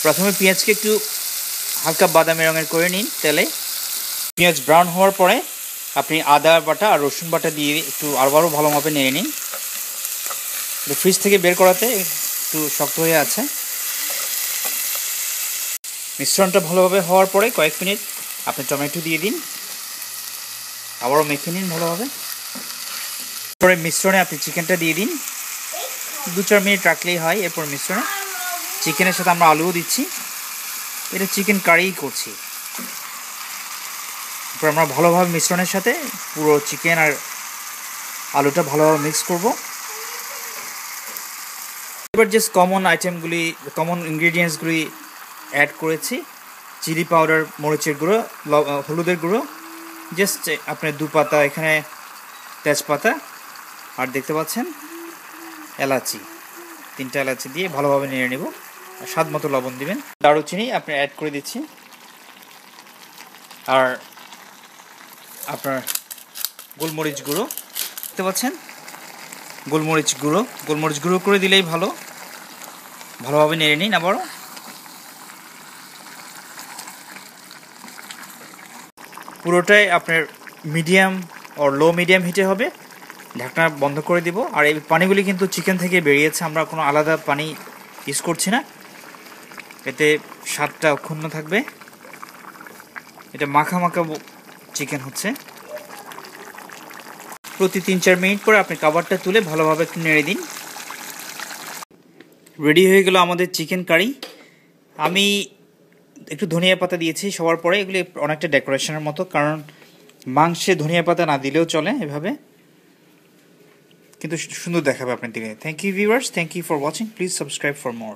প্রথমে পেঁয়াজকে একটু হালকা বাদামি রঙের করে নিন তেলে। পেঁয়াজ ব্রাউন হওয়ার পরে আপনি আদা বাটা আর রসুন বাটা দিয়ে একটু আরও ভালোভাবে নেড়ে নিন। ফ্রিজ থেকে বের করাতে একটু শক্ত হয়ে আছে। মিশ্রণটা ভালোভাবে হওয়ার পরে কয়েক মিনিট আপনি টমেটো দিয়ে দিন, আবারও মেখে নিন ভালোভাবে। পরে মিশ্রণে আপনি চিকেনটা দিয়ে দিন, 2-4 মিনিট রাখলেই হয়। এরপর মিশ্রণে চিকেনের সাথে আমরা আলুও দিচ্ছি, এটা চিকেন কারি করছি। এরপর আমরা ভালোভাবে মিশ্রণের সাথে পুরো চিকেন আর আলুটা ভালোভাবে মিক্স করব। এবার জাস্ট কমন ইনগ্রিডিয়েন্টসগুলি অ্যাড করেছি। চিলি পাউডার, মরিচের গুঁড়ো, হলুদের গুঁড়ো, জাস্ট আপনার 2 পাতা এখানে তেজপাতা, আর দেখতে পাচ্ছেন এলাচি, 3টা এলাচি দিয়ে ভালোভাবে নেড়ে নেব। স্বাদ মতো লবণ দিবেন। দারুচিনি আপনি অ্যাড করে দিচ্ছি, আর আপনার গোলমরিচ গুঁড়ো দেখতে পাচ্ছেন, গোলমরিচ গুঁড়ো করে দিলেই ভালোভাবে নেড়ে নিন। আবারও পুরোটাই আপনার মিডিয়াম ও লো মিডিয়াম হিটে হবে। ঢাকনা বন্ধ করে দিব। আর এই পানিগুলি কিন্তু চিকেন থেকে বেরিয়েছে, আমরা কোনো আলাদা পানি ইউজ করছি না, এতে স্বাদটা অক্ষুণ্ণ থাকবে। এটা মাখা চিকেন হচ্ছে। প্রতি 3-4 মিনিট পরে আপনি কাভারটা তুলে ভালোভাবে একটু নেড়ে দিন। রেডি হয়ে গেল আমাদের চিকেন কারি। আমি একটু ধনিয়া পাতা দিয়েছি সবার পরে, এগুলি অনেকটা ডেকোরেশনের মতো, কারণ মাংসে ধনিয়া পাতা না দিলেও চলে এভাবে, কিন্তু সুন্দর দেখাবে আপনার দিকে। Thank you viewers, thank you for watching, please subscribe for more.